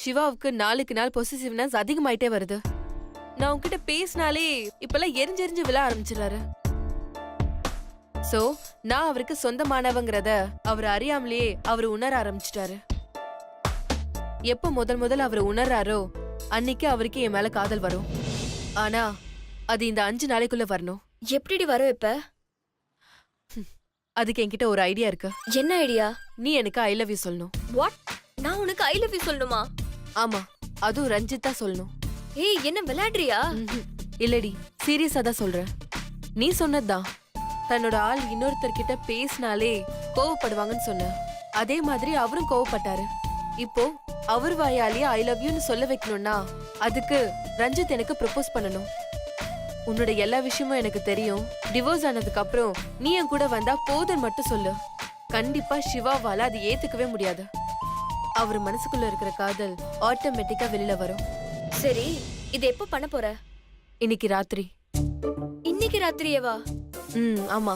சிவாவுக்கு நாளுக்கு நாள் பொசிசிவ்னஸ் அதிகமாயிட்டே வருது. நான் உன்கிட்ட பேசினாலே இப்பெல்லாம் எரிஞ்செரிஞ்சு விழ ஆரம்பிச்சிடறாரு. சோ நான் அவருக்கு சொந்தமானவங்கிறத அவர் அறியாமலேயே அவர் உணர ஆரம்பிச்சிட்டாரு. எப்ப முதல் அவர் உணர்றாரோ அன்னைக்கு அவருக்கு என் மேல காதல் வரும். ஆனா அது இந்த 5 நாளைக்குள்ள வரணும். எப்படி வரும் இப்ப? அதுக்கு என்கிட்ட ஒரு ஐடியா இருக்கு. என்ன ஐடியா? நீ எனக்கு ஐ லவ் யூ சொல்லணும். வாட்? நான் உனக்கு ஐ லவ் யூ சொல்லணுமா? ஆமா, அதுவும் ரஞ்சித் தான் சொல்லணும். ஏய், என்ன விளையாடுறியா? இல்லடி, சீரியஸா தான் சொல்றேன். நீ சொன்னதுதான், தன்னோட ஆள் இன்னொருத்தர்கிட்ட பேசினாலே கோவப்படுவாங்கன்னு சொன்ன. அதே மாதிரி அவரும் கோவப்பட்டாரு. இப்போ அவர் வாயாலேயே ஐ லவ் யூன்னு சொல்ல வைக்கணும்னா அதுக்கு ரஞ்சித் எனக்கு ப்ரப்போஸ் பண்ணணும். உன்னோட எல்லா விஷயமும் எனக்கு தெரியும். டிவோர்ஸ் ஆனதுக்கு அப்புறம் நீ என் கூட வந்தா போதுன்னு மட்டும் சொல்லு. கண்டிப்பா சிவாவால அது ஏத்துக்கவே முடியாது. அவர் மனசுக்குள்ள இருக்கிற காதல் ஆட்டோமேட்டிக்கா வெளியில வரும். சரி, இது எப்போ பண்ண போற? இன்னைக்கு ராத்திரி. இன்னைக்கு ராத்திரியேவா? ஆமா,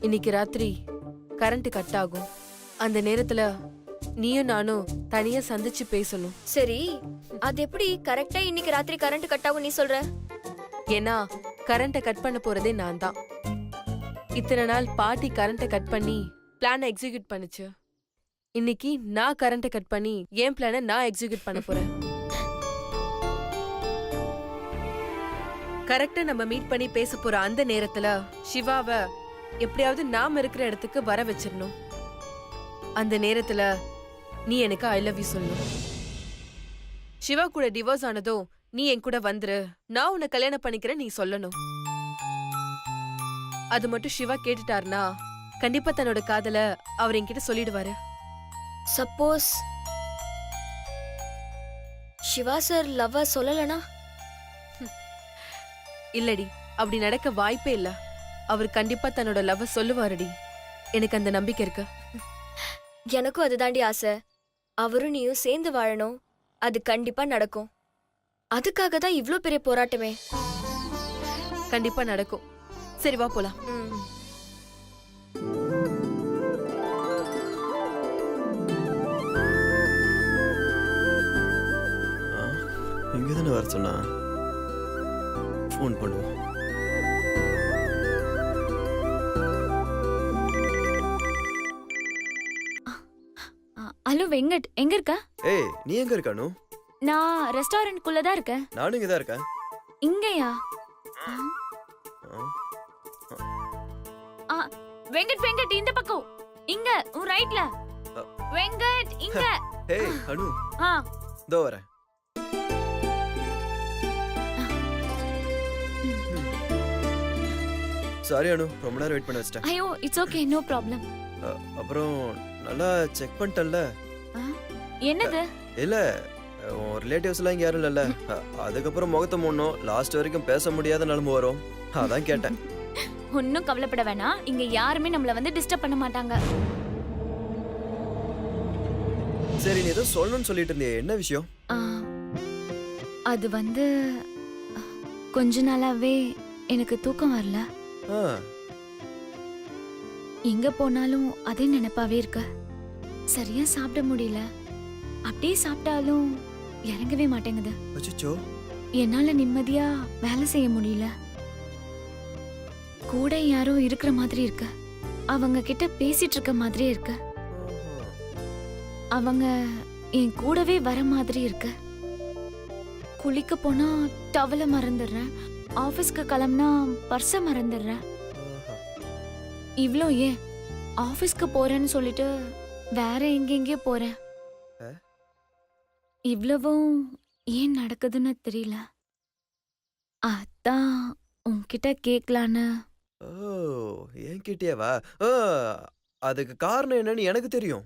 இன்னைக்கு ராத்திரி கரண்ட் கட் ஆகும். அந்த நேரத்துல நீயும் நானும் தனியா சந்திச்சு பேசணும். சரி, அது எப்படி கரெக்டா இன்னைக்கு ராத்திரி கரண்ட் கட் ஆகும் நீ சொல்ற? ஏன்னா கரண்ட்டை கட் பண்ண போறதே நான் தான். இத்தனை நாள் பாட்டி கரண்ட்டை கட் பண்ணி பிளானை எக்ஸிக்யூட் பண்ணுச்சு. இன்னைக்கு நான் கரண்ட்டை கட் பண்ணி என் பிளானை நான் எக்ஸிக்யூட் பண்ண போறேன். கரெக்டா நம்ம மீட் பண்ணி பேச போற அந்த நேரத்துல சிவாவை எப்படியாவது நாம இருக்கிற இடத்துக்கு வர வச்சிடணும். அந்த நேரத்துல நீ எனக்கு ஐ லவ் யூ சொல்லணும். சிவா கூட டிவோர்ஸ் ஆனதும் நீ என் கூட வந்துரு, நான் உன்னை கல்யாணம் பண்ணிக்கிறேன் நீ சொல்லணும். அது மட்டும் சிவா கேட்டுட்டாருனா கண்டிப்பா தன்னோட காதல அவர் என்கிட்ட சொல்லிடுவாரு. சப்போஸ் சிவா சார் லவ்வ சொல்லலனா? இல்லடி, அப்படி நடக்க வாய்ப்பே இல்ல. அவர் கண்டிப்பா தன்னோட லவ்வ சொல்லுவாருடி. எனக்கு அந்த நம்பிக்கை இருக்கு. எனக்கும் அதுதாண்டி ஆசை. அவரும் நீயும் சேர்ந்து வாழணும். அது கண்டிப்பா நடக்கும். அதுக்காக தான் இவ்ளோ பெரிய போராட்டமே. கண்டிப்பா நடக்கும். சரி வா போலாம். இங்கதானே வர சொன்னா? ஃபோன் பண்ணுவோம். ஹலோ வெங்கட், எங்க இருக்க? ஏய், நீ எங்க இருக்கானு? நான் ரெஸ்டாரண்ட் குள்ள தான் இருக்கேன். நானும் இங்க தான் இருக்கேன். இங்கயா? வெங்கட் வெங்கட் இந்த பக்கம். இங்க உன் ரைட்ல. வெங்கட் இங்க. ஏய் அனு. இதோ வரேன். சாரி அனு, ரொம்ப நேரம் வெயிட் பண்ண வச்சிட்டேன். ஐயோ, இட்ஸ் ஓகே, நோ ப்ராப்ளம். அப்புறம் நல்லா செக் பண்ணிட்டல்ல? என்னது? இல்ல, ரிலேட்டிவ்ஸ் எல்லாம் இங்க யாரும் இல்லல்ல. அதுக்கப்புறம் முகத்தை மூடணும். லாஸ்ட் வரைக்கும் பேச முடியாத நிலைமை வரும். அதான் கேட்டேன். ஒன்னும் கவலைப்பட வேணாம். இங்க யாருமே நம்மள வந்து டிஸ்டர்ப் பண்ண மாட்டாங்க. சரி, நீ ஏதோ சொல்லணும்னு சொல்லிட்டு இருந்தியே, என்ன விஷயம்? அது வந்து கொஞ்ச நாளாவே எனக்கு தூக்கம் வரல. எங்க போனாலும் அதே நினைப்பாவே இருக்க. சரியா சாப்பிட முடியல. அப்படியே சாப்பிட்டாலும் இறங்கவே மாட்டேங்குது. அச்சச்சோ. என்னால நிம்மதியா வேலை செய்ய முடியல. கூட யாரோ இருக்கிற மாதிரி இருக்கு. அவங்க கிட்ட பேசிட்டு இருக்க மாதிரியே இருக்கு. அவங்க என் கூடவே வர மாதிரி இருக்கு. குளிக்க போனா டவலை மறந்துடுறேன். ஆபீஸ்க்கு கிளம்புனா பர்ஸ மறந்துடுறேன். இவ்ளோ ஏன், ஆபீஸ்க்கு போறேன்னு சொல்லிட்டு வேற எங்கெங்கயோ போறேன். இவ்வளவும் ஏன் நடக்குதுன்னு தெரியல. அதான் உன்கிட்ட கேட்கலான்னு. என்கிட்டயேவா? அதுக்கு காரணம் என்னன்னு எனக்கு தெரியும்.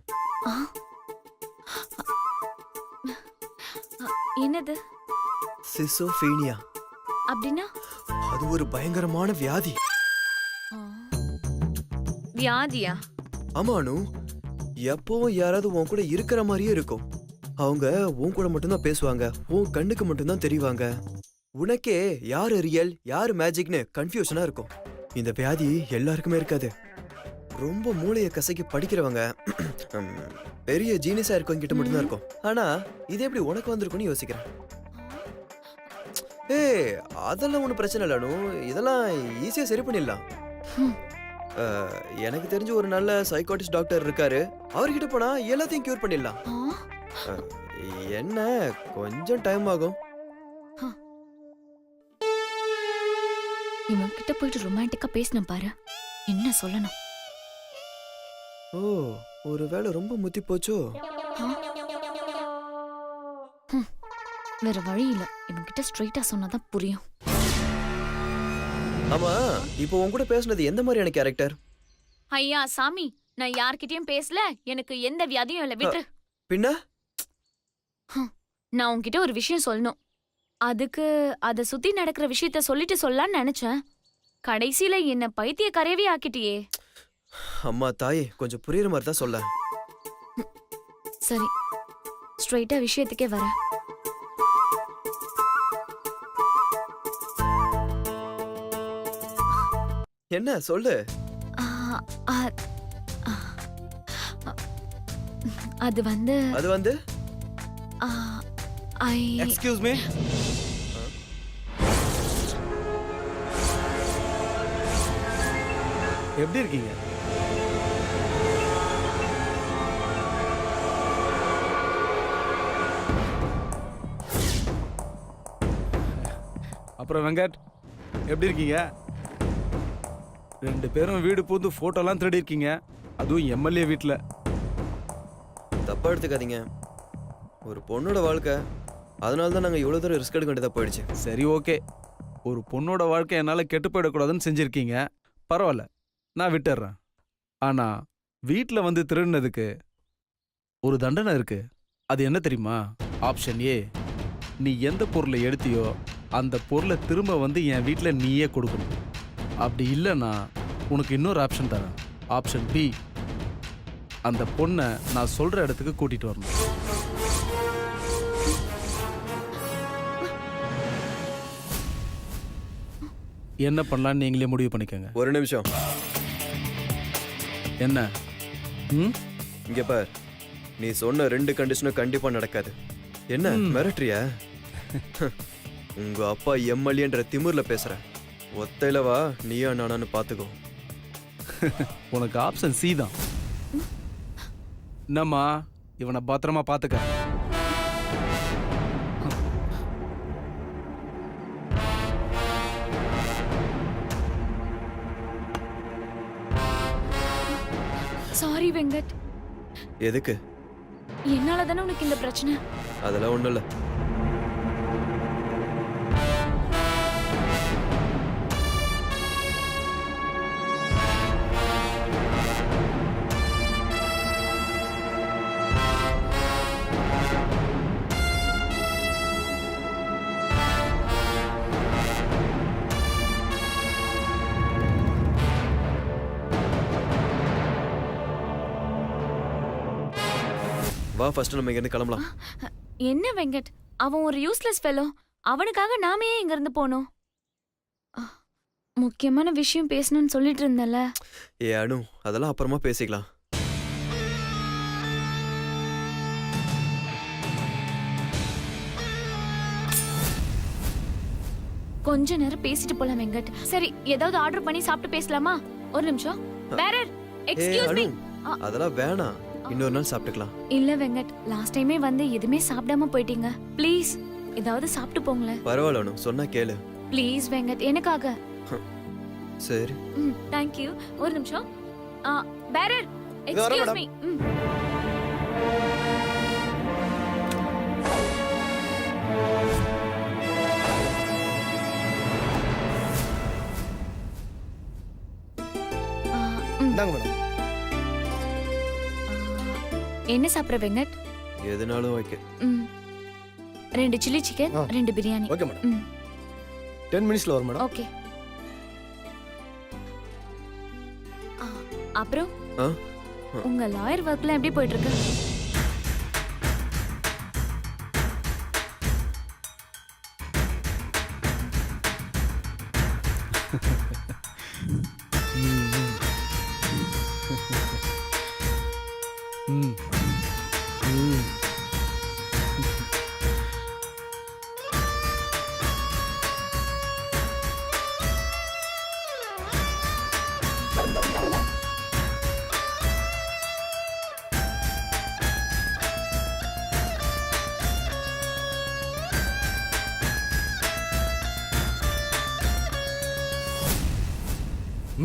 என்னது? சிசோஃபீனியா. அப்படின்னா? அது ஒரு பயங்கரமான வியாதி. வியாதியா? ஆமானு, எப்பவும் யாராவது உன் கூட இருக்கிற மாதிரியே இருக்கும். அவங்க உன் கூட மட்டும்தான் பேசுவாங்க, உன் கண்ணுக்கு மட்டும்தான் தெரிவாங்க. உனக்கே யாரு ரியல் யாரு மேஜிக்னு கன்ஃபியூஷனா இருக்கும். இந்த வியாதி எல்லாருக்குமே இருக்காது. ரொம்ப மூளையை கசக்கி படிக்கிறவங்க பெரிய ஜீனியஸா இருக்கும் கிட்ட மட்டும்தான் இருக்கும். ஆனா இது எப்படி உனக்கு வந்திருக்கும்னு யோசிக்கிறேன். ஏய், அதெல்லாம் ஒன்றும் பிரச்சனை இல்லை அனு. இதெல்லாம் ஈஸியா சரி பண்ணிடலாம். ஹம். எனக்கு தெரிஞ்ச ஒரு நல்ல சைக்காட்டிஸ்ட் டாக்டர் இருக்காரு. அவர்கிட்ட போனா எல்லாத்தையும் கியூர் பண்ணிடலாம். ஆ, அஹ், என்ன கொஞ்சம் டைம் ஆகும். இவன் கிட்ட போயிட்டு ரொமான்டிக்கா பேசின பாரு, என்ன சொல்லணும். ஓ, ஒருவேளை ரொம்ப முத்தி போச்சோ? ஆ? ஹம், வேற வழி இல்ல, இவன் கிட்ட ஸ்ட்ரைட்டா சொன்னாதான் புரியும். ஆமா, இப்போ உன் கூட பேசுனது எந்த மாதிரியான கேரக்டர்? ஐயா சாமி, நான் யார்கிட்டயும் பேசல, எனக்கு எந்த வியாதியும் இல்ல, விட்டு. பின்ன நான் உன்கிட்ட ஒரு விஷயம் சொல்லணும். அதுக்கு அத சுத்தி நடக்கிற விஷயத்த சொல்லிட்டு சொல்லலாம்னு நினைச்சேன். கடைசியில என்ன பைத்தியக்காரவே ஆக்கிட்டியே. அம்மா தாயே, கொஞ்சம் புரியுற மாதிரி தான் சொல்ல. சரி, ஸ்ட்ரைட்டா விஷயத்துக்கே வரேன். என்ன சொல்லு. ஆ, ஆ, ஆ, அது வந்து அது வந்து ஆ, ஐ எக்ஸ்கியூஸ் மீ. எப்படி இருக்கீங்க? அப்புறம் வெங்கட், எப்படி இருக்கீங்க? 2 பேரும் வீடு பூந்து போட்டோலாம் திருடி இருக்கீங்க, அதுவும் எம்எல்ஏ வீட்டில். தப்பா எடுத்துக்காதீங்க. ஒரு பொண்ணோட வாழ்க்கை, அதனால தான் நாங்கள் இவ்வளோ தூரம் ரிஸ்க் எடுக்க வேண்டியதாக போயிடுச்சு. சரி, ஓகே. ஒரு பொண்ணோட வாழ்க்கை என்னால் கெட்டு போயிடக்கூடாதுன்னு செஞ்சுருக்கீங்க, பரவாயில்ல, நான் விட்டுடுறேன். ஆனால் வீட்டில் வந்து திருடினதுக்கு ஒரு தண்டனை இருக்கு. அது என்ன தெரியுமா? ஆப்ஷன் ஏ, நீ எந்த பொருளை எடுத்தியோ அந்த பொருளை திரும்ப வந்து என் வீட்டில் நீயே கொடுக்கணும். அப்படி இல்லைன்னா உனக்கு இன்னொரு ஆப்ஷன் தரேன். ஆப்ஷன் பி, அந்த பொண்ணை நான் சொல்கிற இடத்துக்கு கூட்டிகிட்டு வரணும். என்ன பண்ணலான்னு நீங்களே முடிவு பண்ணிக்கோங்க. ஒரு நிமிஷம். என்ன? ம், இங்க பார், நீ சொன்ன 2 கண்டிஷனும் கண்டிப்பா நடக்காது. என்ன மிரட்டுறியா? உங்க அப்பா எம்எல்ஏன்ற திமிர்ல பேசுற. ஒத்தையில வா, நீயா நானான்னு பாத்துக்கோ. உனக்கு ஆப்ஷன் சி தான். என்னம்மா, இவனை பத்திரமா பார்த்துக்க. சாரி வெங்கட், எதுக்கு? என்னால தானே உனக்கு இந்த பிரச்சனை. அதெல்லாம் ஒண்ணும் இல்ல. வா, ஃபர்ஸ்ட் நம்ம இங்க இருந்து கிளம்பலாம். என்ன வெங்கட், அவன் ஒரு யூஸ்லெஸ் ஃபெலோ. அவனுக்காக நாம ஏன் இங்க இருந்து போனோம்? முக்கியமான விஷயம் பேசணும்னு சொல்லிட்டு இருந்தல. ஏ அனு, அதெல்லாம் அப்புறமா பேசிக்கலாம். கொஞ்ச நேரம் பேசிட்டு போலாம் வெங்கட். சரி, ஏதாவது ஆர்டர் பண்ணி சாப்பிட்டு பேசலாமா? ஒரு நிமிஷம். பேரர், ஏ எக்ஸ்கியூஸ் மீ. அனு, அதெல்லாம் வேணாம். இன்னொரு நாள் சாப்பிட்டுக்கலாம். இல்ல வெங்கட், லாஸ்ட் டைமே வந்து எதுவுமே சாப்பிடாம போயிட்டீங்க. ப்ளீஸ் ஏதாவது சாப்பிட்டு போங்களேன். பரவாயில்ல அனு, சொன்னா கேளு. ப்ளீஸ் வெங்கட், எனக்காக. சரி. Thank you. ஒரு நிமிஷம். பேரர், இதோ வரேன் எக்ஸ்கியூஸ் மீ. இந்தாங்க மேடம். என்ன சாப்பிட்ற வெங்கட்? எதுனாலும் okay. 2 chilli chicken, 2 biryani. Okay madam. 10 மினிட்ஸ்ல வரும் மேடம். ஓகே. அப்புறம் ஆ? உங்க லாயர் ஒர்க்லாம் எப்படி போயிட்டு இருக்கு? ம்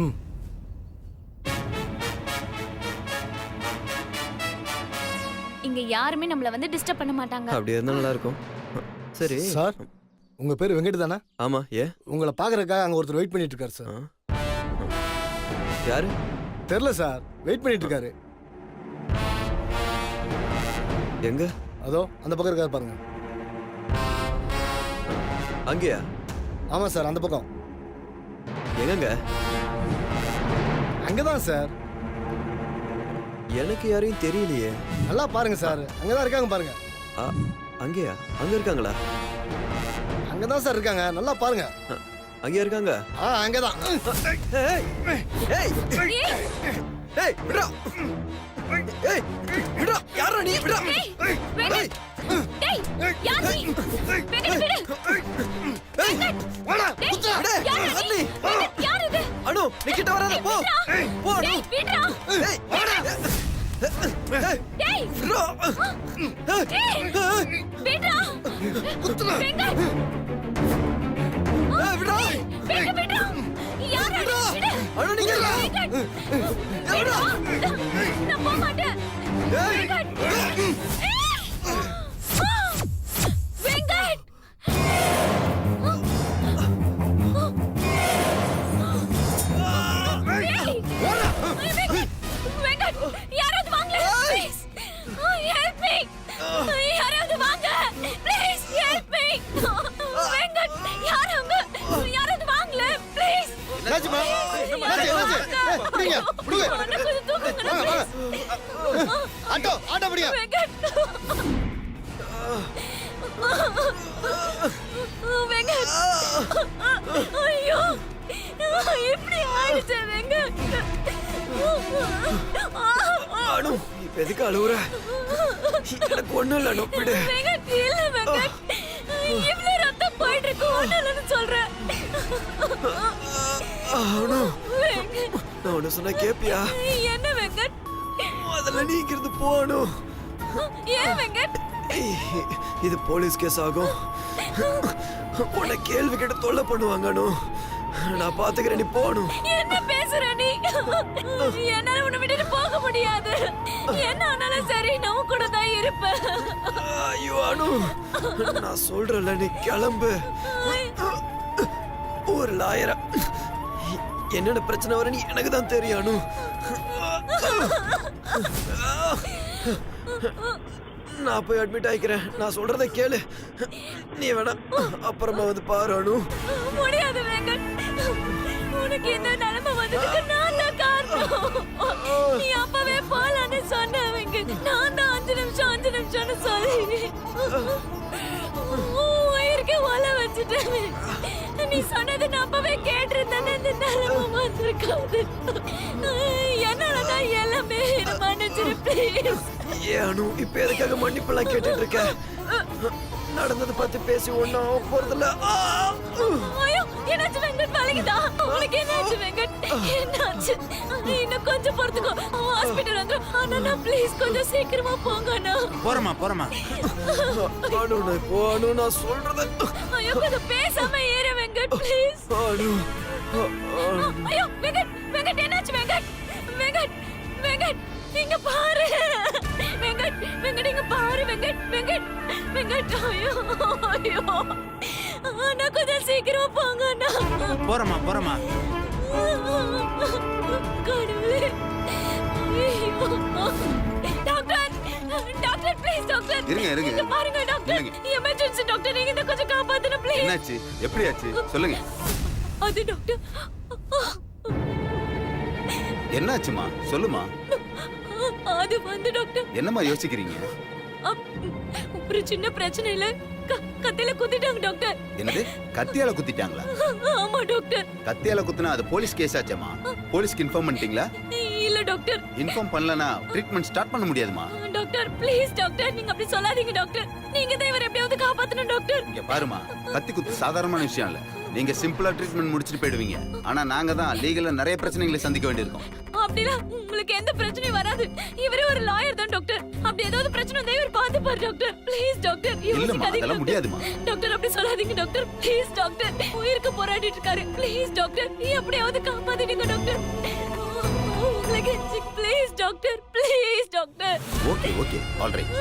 ம் இங்க யாருமே நம்மள வந்து டிஸ்டர்ப் பண்ண மாட்டாங்க. அப்படி இருந்தா நல்லா இருக்கும். சரி சார் உங்க பேர் வெங்கட் தானே? ஆமா. உங்களை பார்க்கறதுக்காக அங்க ஒருத்தர் வெயிட் பண்ணிட்டு இருக்காரு சார். யாரு? தெரியல சார், வெயிட் பண்ணிட்டு இருக்காரு. எங்க? அதோ அந்த பக்கம் இருக்காரு பாருங்க. அங்கேயா? ஆமா சார், அந்த பக்கம். எங்கங்க? அங்கதான் சார். எனக்கு யாரையும் தெரியலையே. நல்லா பாருங்க சார், அங்கதான் இருக்காங்க பாருங்க. அங்கேயா? அங்க இருக்காங்களா? அங்கதான் சார் இருக்காங்க, நல்லா பாருங்க. அங்கேயா இருக்காங்க? அங்கதான். ஏய் ஏய் ஏய் விட்றா. ஏய் விட்றா. யாரா நீ? விட்றா. ஏய் டேய் யார் நீ? வெங்கட் விடு. ஏய் வாடா. குத்து. அண்ணி. யார் இது? அனு நீ கிட்ட வராத. போ. போ அனு. டேய் விடுடா. ஏய் வாடா. டேய் விட்றா. விடுடா. குத்துடா. வெங்கட் விட்றா. வெங்கட் விடுடா. யார் அது? விடு. அனு நீங்க இல்ல. வெங்கட் விடுடா. நான் போக மாட்டேன். ஏய் வெங்கட் வெங்கட் வெங்கட் யாராவது வாங்க ப்ளீஸ். Help me. யாராவது வாங்க ப்ளீஸ். Help me. வெங்கட் யாராவது வாங்க ப்ளீஸ். என்னாச்சுமா? என்னாச்சு? புடிங்க, புடிங்க. ஆட்டோ புடிங்க. வெங்கட் வெங்கட் ஐயோ இப்படி ஆயிடுச்சு வெங்கட். அனு இப்ப எதுக்கு அழுவுற? எனக்கு ஒண்ணும் இல்ல. நொப்பிடு. வெங்கட் இல்ல வெங்கட், இவ்வளவு ரத்தம் போயிட்டு இருக்கு. ஒண்ணும் இல்லைன்னு சொல்றேன். அனு வெங்கட் நான் ஒண்ணு சொன்னா கேப்பியா? என்ன வெங்கட்? முதல்ல நீ இங்கிருந்து போகணும். ஏன் வெங்கட்? இது போலீஸ் கேஸ் ஆகும். உன்னை கேள்வி கேட்டு தொல்லை பண்ணுவாங்க. அனு நான் பாத்துக்கிறேன், நீ போகணும். என்ன பேசுற நீ? என்னால உன்னை விட்டுட்டு போக முடியாது. என்ன ஆனாலும் சரி, நான் உன் கூட தான் இருப்பேன். ஐயோ அனு நான் சொல்றேன்ல, நீ கிளம்பு. ஒரு லாயரா என்னென்ன பிரச்சனை வரன்னு எனக்கு தான் தெரியும். அனு நான் போய் அட்மிட் ஆயிக்கிறேன். நான் சொல்றத கேளு. நீ வேணா அப்புறமா வந்து பாரு. அனு முடியாது வெங்கட், உனக்கு இந்த நிலைமை வந்ததுக்கு நான் தான் காரணம். நீ அப்பவே போலான்னு சொன்ன வெங்கட். நான் தான் 5 நிமிஷம்னு சொல்லி உயிருக்கு ஒலை வச்சுட்டேன். நீ சொன்னது நான் அப்பவே கேட்டிருந்தேன்னு இந்த நிலைமை வந்திருக்காது. என்னாலதான் எல்லாமே மன்னிச்சிரு ப்ளீஸ். ஏன் அனு இப்ப எதுக்காக மன்னிப்பெல்லாம் கேட்டுட்டு இருக்க? நடந்தது பார்த்து பேசி ஒண்ணும் போறதில்ல. ஐயோ என்னாச்சு வெங்கட்? வலிக்குதா? உனக்கு என்னாச்சு வெங்கட்? என்னாச்சு? இன்னும் கொஞ்சம் பொறுத்துக்கோ, ஹாஸ்பிட்டல் வந்துரும். அண்ணா ப்ளீஸ் கொஞ்சம் சீக்கிரமா போங்க அண்ணா. போறமா அனு நான் இப்போ அனு நான் சொல்றத ஐயோ கொஞ்சம் பேசாம ஏறு வெங்கட் ப்ளீஸ். அனு ஐயோ வெங்கட் என்னாச்சு வெங்கட்? வெங்கட் இங்க பாரு. வெங்கட் இங்க பாரு. வெங்கட் ஐயோ அண்ணா கொஞ்சம் சீக்கிரமா போங்க அண்ணா. போறமா கடவுளே. ஐயோ டாக்டர் ப்ளீஸ் டாக்டர். இருங்க. இங்க பாருங்க டாக்டர், எமர்ஜென்சி டாக்டர். நீங்க இத கொஞ்சம் காப்பாத்தணும் ப்ளீஸ். என்னாச்சு? எப்படி ஆச்சு சொல்லுங்க. அது டாக்டர். என்னாச்சுமா சொல்லுமா. அது வந்து டாக்டர், என்னமா யோசிக்கிறீங்க? ஒரு சின்ன பிரச்சனையில கத்தியில குத்திட்டாங்க டாக்டர். என்னது கத்தியால குத்திட்டாங்களா? ஆமா டாக்டர். கத்தியால குத்துனா அது போலீஸ் கேஸ் ஆச்சேமா. போலீஸ்க்கு இன்ஃபார்ம் பண்ணிட்டீங்களா? இல்ல டாக்டர் இன்ஃபார்ம் பண்ணலனா ட்ரீட்மெண்ட் ஸ்டார்ட் பண்ண முடியாதுமா. டாக்டர் ப்ளீஸ் டாக்டர் நீங்க அப்படி சொல்லாதீங்க டாக்டர். நீங்க தான் இவரை எப்படியாவது காப்பாத்தணும் டாக்டர். இங்க பாருமா, கத்தி குத்து சாதாரணமான விஷயம் இல்ல. நீங்க சிம்பிளா ட்ரீட்மெண்ட் முடிச்சிட்டு போயிடுவீங்க. ஆனா நாங்க தான் லீகலா நிறைய பிரச்சனைகளை சந்திக்க வேண்டியிருக்கும். அப்படிலாம் உங்களுக்கு எந்த பிரச்சனையும் வராது. இவரே ஒரு லாயர் தான் டாக்டர். அப்படி ஏதாவது பிரச்சனை வந்தா இவர் பாத்துப்பாரு டாக்டர். ப்ளீஸ் டாக்டர் இல்லம்மா, அதெல்லாம் முடியாதுமா. டாக்டர் அப்படி சொல்லாதீங்க டாக்டர். ப்ளீஸ் டாக்டர் உயிருக்கு போராடிட்டு இருக்காரு. ப்ளீஸ் டாக்டர் எப்படியாவது காப்பாத்திடுங்க டாக்டர். உங்களுக்கு please doctor, please doctor. Okay okay alright.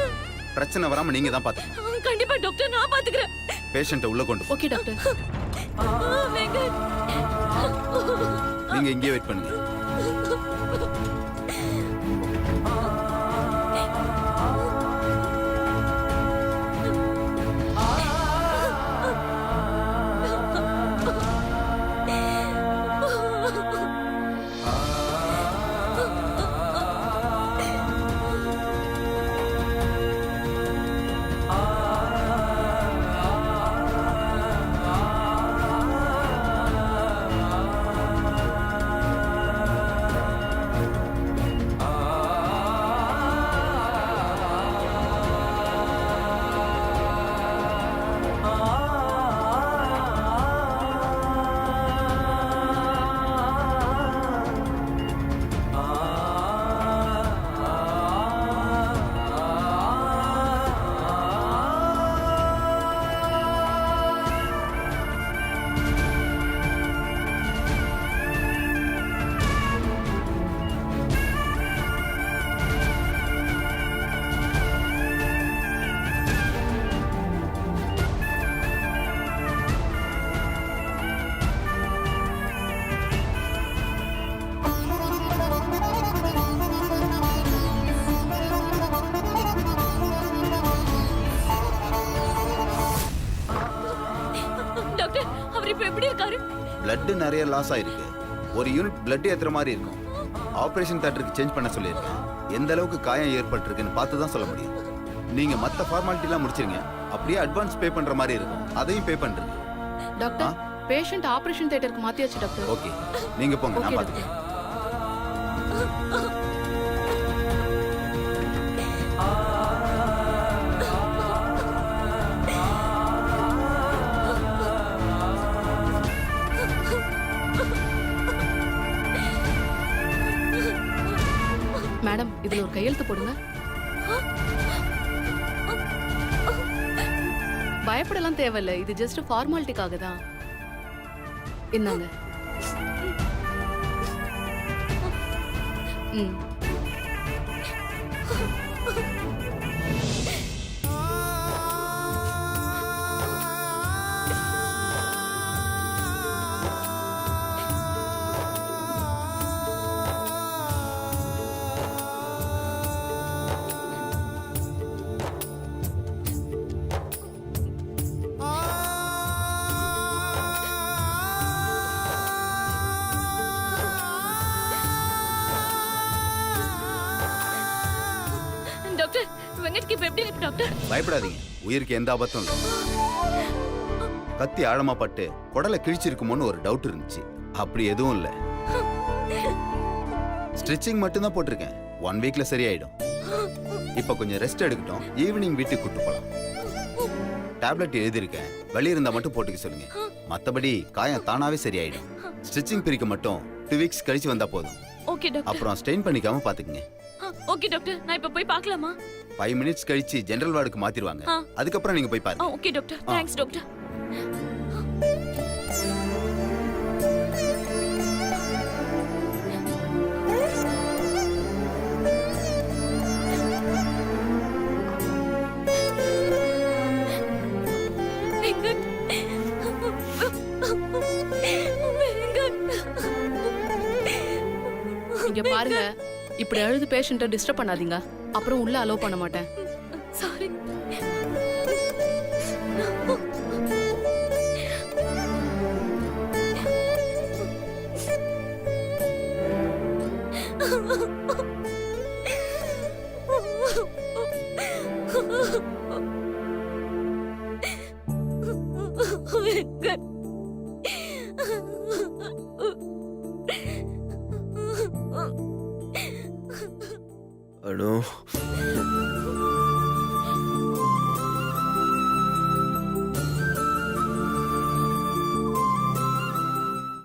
பிரச்சனை வராம நீங்க தான் பாத்துக்கணும். கண்டிப்பா டாக்டர் நான் பாத்துக்கிறேன். பேஷண்ட்டை உள்ள கொண்டு போ. Okay doctor. வெங்கட் நீங்க இங்கே வெயிட் பண்ணுங்க. டாக்டர் அவர் இப்ப எப்படி இருக்காரு? பிளட் நிறைய லாஸ் ஆயிருக்கு. ஒரு யூனிட் பிளட் ஏத்துற மாதிரி இருக்கும். ஆபரேஷன் தியேட்டருக்கு சேஞ்ச் பண்ண சொல்லியிருக்கேன். எந்த அளவுக்கு காயம் ஏற்பட்டிருக்குன்னு பார்த்து தான் சொல்ல முடியும். நீங்க மத்த ஃபார்மாலிட்டிலாம் முடிச்சிருங்க. அப்படியே அட்வான்ஸ் பே பண்ற மாதிரி இருக்கும். அதையும் பே பண்றீங்க. டாக்டர் பேஷண்ட் ஆபரேஷன் தியேட்டருக்கு மாத்தியாச்சு டாக்டர். ஓகே நீங்க போங்க, நான் பாத்துக்கிறேன். மேடம் இதுல ஒரு கையெழுத்து போடுங்க. பயப்படலாம் தேவையில்ல, இது ஜஸ்ட் ஃபார்மாலிட்டிக்காக தான். இந்தாங்க. ம். டாக்டர் வெங்கட்க்கு இப்ப எப்படி இருக்கு டாக்டர்? பயப்படாதீங்க, உயிருக்கு எந்த ஆபத்தும் இல்லை. கத்தி ஆழமா பட்டு குடலை கிழிச்சிருக்குமோன்னு ஒரு டவுட் இருந்துச்சு. அப்படி எதுவும் இல்லை. ஸ்ட்ரிச்சிங் மட்டும்தான் போட்டிருக்கேன். 1 வீக்ல சரியாயிடும். இப்ப கொஞ்சம் ரெஸ்ட் எடுக்கட்டும். ஈவினிங் வீட்டுக்கு கூட்டு போலாம். டேப்லெட் எழுதியிருக்கேன், வெளியே இருந்தா மட்டும் போட்டுக்க சொல்லுங்க. மத்தபடி காயம் தானாவே சரியாயிடும். ஸ்டிச்சிங் பிரிக்க மட்டும் 2 வீக்ஸ் கழிச்சு வந்தா போதும். Okay doctor. அப்புறம் ஸ்டெயின் பண்ணிக்காம பாத்துக்குங்க. ஓகே டாக்டர், நான் இப்ப போய் பார்க்கலாமா? 5 மினிட்ஸ் கழிச்சு ஜெனரல் வார்டுக்கு மாத்திடுவாங்க. அதுக்கப்புறம் நீங்க போய் பாருங்க. Okay doctor, thanks doctor. Venkat இங்க பாருங்க, இப்படி அழுது பேஷண்ட்டை டிஸ்டர்ப் பண்ணாதீங்க. அப்புறம் உள்ள அலோவ் பண்ண மாட்டேன்.